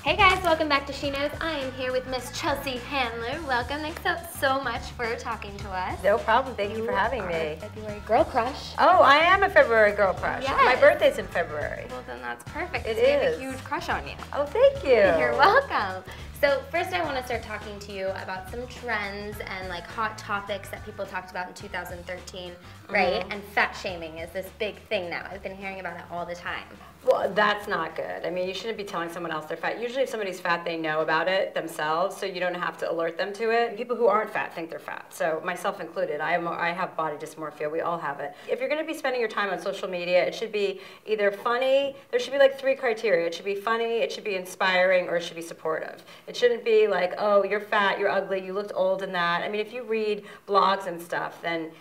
Hey guys, welcome back to SheKnows. I am here with Miss Chelsea Handler. Welcome. Thanks so much for talking to us. No problem. Thank you for having me. February girl crush. Oh, I am a February girl crush. Yes. My birthday's in February. Well, then that's perfect. It We have is. a huge crush on you. Oh, thank you. You're welcome. So first I want to start talking to you about some trends and like hot topics that people talked about in 2013, right? And fat shaming is this big thing now. I've been hearing about it all the time. Well, that's not good. I mean, you shouldn't be telling someone else they're fat. Usually if somebody's fat, they know about it themselves, so you don't have to alert them to it. People who aren't fat think they're fat, so myself included. I have body dysmorphia. We all have it. If you're going to be spending your time on social media, it should be either funny. There should be like 3 criteria. It should be funny, it should be inspiring, or it should be supportive. It shouldn't be like, oh, you're fat, you're ugly, you looked old in that. I mean, if you read blogs and stuff, then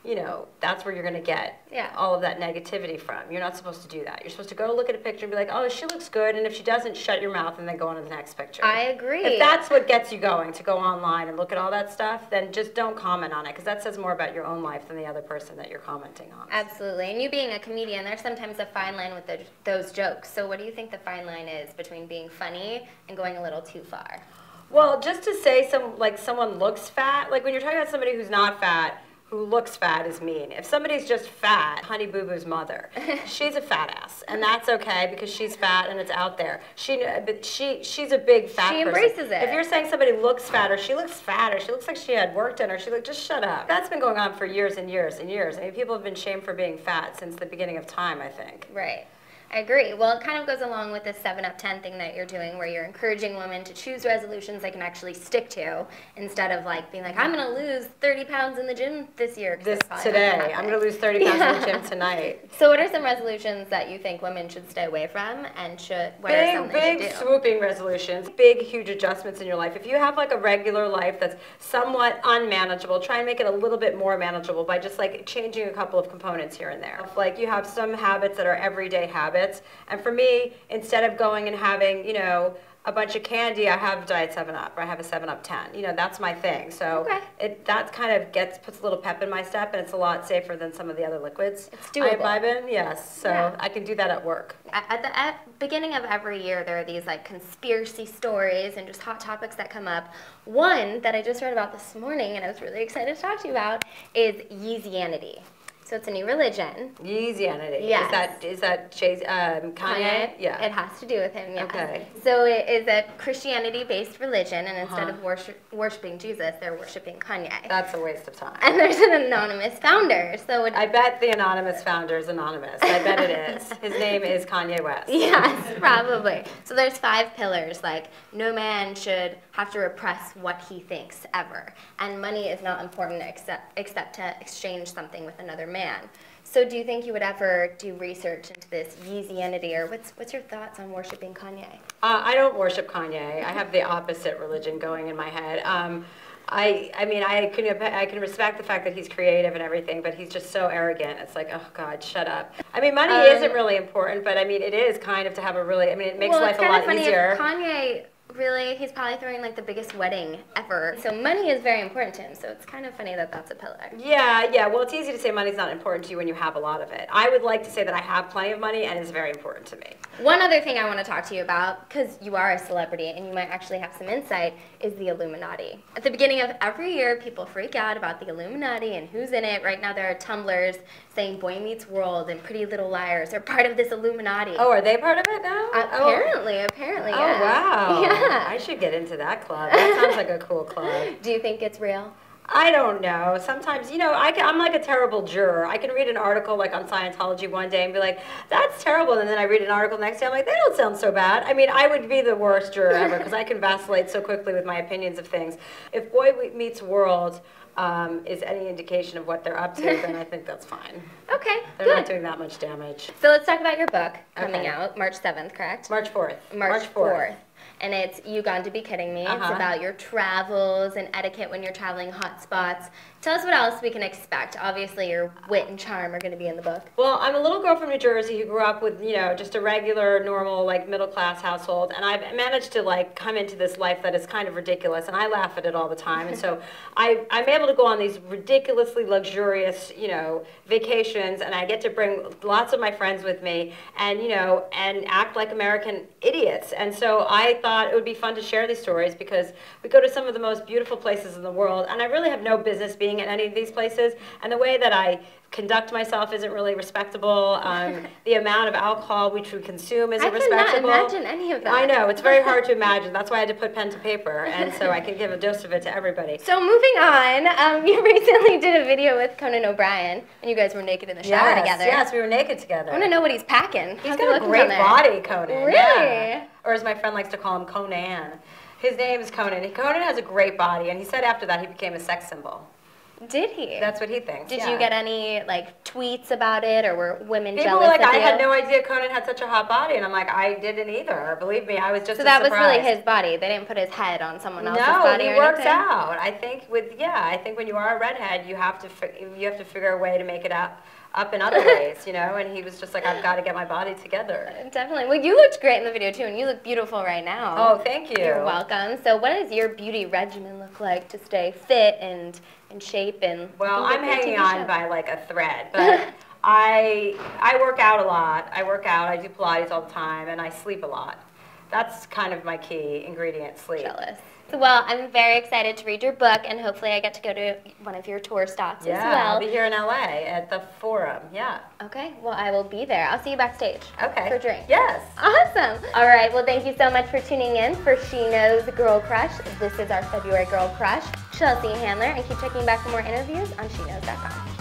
you know, that's where you're going to get all of that negativity from. You're not supposed to do that. You're supposed to go look at a picture and be like, oh, she looks good, and if she doesn't, shut your mouth and then go on to the next picture. I agree. If that's what gets you going, to go online and look at all that stuff, then just don't comment on it, because that says more about your own life than the other person that you're commenting on. Absolutely. And you being a comedian, there's sometimes a fine line with those jokes. So what do you think the fine line is between being funny and going a little too far? Well, just to say someone looks fat, like when you're talking about somebody who's not fat, who looks fat is mean. If somebody's just fat, Honey Boo Boo's mother, she's a fat ass, and that's okay because she's fat and it's out there. She's a big fat person. She embraces it. If you're saying somebody looks fat, or she looks fat, or she looks like she had work done, or just shut up. That's been going on for years and years and years. I mean, people have been shamed for being fat since the beginning of time, I think. Right. I agree. Well, it kind of goes along with this 7 up 10 thing that you're doing, where you're encouraging women to choose resolutions they can actually stick to, instead of like being like, I'm going to lose 30 pounds in the gym this year. Today. I'm going to lose 30 pounds in the gym tonight. So what are some resolutions that you think women should stay away from, and what are some they should do? Big swooping resolutions, big huge adjustments in your life. If you have like a regular life that's somewhat unmanageable, try and make it a little bit more manageable by just like changing a couple of components here and there. Like you have some habits that are everyday habits. And for me, instead of going and having, you know, a bunch of candy, I have Diet 7-Up, or I have a 7-Up 10. You know, that's my thing. So that kind of puts a little pep in my step, and it's a lot safer than some of the other liquids. It's doable. I imbibe in, yes. So I can do that at work. At the beginning of every year, there are these like conspiracy stories and just hot topics that come up. One that I just read about this morning, and I was really excited to talk to you about, is Yeezianity. So it's a new religion. Yeezianity. Yes. Is that Kanye? Yeah. It has to do with him, yes. Okay. So it is a Christianity-based religion, and instead of worshiping Jesus, they're worshiping Kanye. That's a waste of time. And there's an anonymous founder. So I bet the anonymous founder is anonymous. I bet it is. His name is Kanye West. Yes, probably. So there's 5 pillars, like no man should have to repress what he thinks ever, and money is not important except to exchange something with another man. So do you think you would ever do research into this Yeezianity, or what's your thoughts on worshiping Kanye? I don't worship Kanye. I have the opposite religion going in my head. I mean, I can respect the fact that he's creative and everything, but he's just so arrogant. It's like, oh God, shut up. I mean, money isn't really important, but I mean, it is kind of to have a really, I mean, it makes life a lot easier. Kanye really, he's probably throwing like the biggest wedding ever. So money is very important to him. So it's kind of funny that that's a pillar. Yeah. Well, it's easy to say money's not important to you when you have a lot of it. I would like to say that I have plenty of money and it's very important to me. One other thing I want to talk to you about, because you are a celebrity and you might actually have some insight, is the Illuminati. At the beginning of every year, people freak out about the Illuminati and who's in it. Right now there are Tumblrs saying Boy Meets World and Pretty Little Liars are part of this Illuminati. Oh, are they part of it now? Apparently, yeah. Oh, wow. Yeah. I should get into that club. That sounds like a cool club. Do you think it's real? I don't know. Sometimes, you know, I'm like a terrible juror. I can read an article like on Scientology one day and be like, that's terrible. And then I read an article next day, I'm like, they don't sound so bad. I mean, I would be the worst juror ever because I can vacillate so quickly with my opinions of things. If Boy Meets World is any indication of what they're up to, then I think that's fine. Okay, They're not doing that much damage. So let's talk about your book coming out March 7th, correct? March 4th. March 4th. And it's You Got to Be Kidding Me. It's about your travels and etiquette when you're traveling hot spots. Tell us what else we can expect. Obviously, your wit and charm are going to be in the book. Well, I'm a little girl from New Jersey who grew up with, just a regular, normal, like, middle-class household, and I've managed to, like, come into this life that is kind of ridiculous, and I laugh at it all the time, and so I'm able to go on these ridiculously luxurious, vacations, and I get to bring lots of my friends with me, and, and act like American idiots, and so I thought it would be fun to share these stories because we go to some of the most beautiful places in the world, and I really have no business being in any of these places, and the way that I conduct myself isn't really respectable. The amount of alcohol which we consume isn't respectable. I cannot imagine any of that. I know, it's very hard to imagine. That's why I had to put pen to paper, and so I can give a dose of it to everybody. So moving on, you recently did a video with Conan O'Brien, and you guys were naked in the shower together. Yes, we were naked together. I want to know what he's packing. He's got a great body, Conan. Really? Yeah. Or as my friend likes to call him, Conan. His name is Conan. Conan has a great body, and he said after that he became a sex symbol. Did he? That's what he thinks. Did you get any tweets about it, or were women People jealous were like, of I you? had no idea Conan had such a hot body, and I'm like, I didn't either. Believe me, I was just. So that was really his body. They didn't put his head on someone else's body or anything. No, he works out. I think I think when you are a redhead, you have to figure a way to make it up in other ways, and he was just like, I've got to get my body together. Definitely. Well, you looked great in the video, too, and you look beautiful right now. Oh, thank you. You're welcome. So what does your beauty regimen look like to stay fit and in shape? Well, I'm hanging on by, like, a thread, but I work out a lot. I work out. I do Pilates all the time, and I sleep a lot. That's kind of my key ingredient, sleep. Jealous. Well, I'm very excited to read your book, and hopefully I get to go to one of your tour stops as well. Yeah, I'll be here in LA at the Forum, yeah. Okay, well, I will be there. I'll see you backstage. Okay. For drinks. Yes. Awesome. All right, well, thank you so much for tuning in for She Knows Girl Crush. This is our February Girl Crush, Chelsea Handler, and keep checking back for more interviews on SheKnows.com.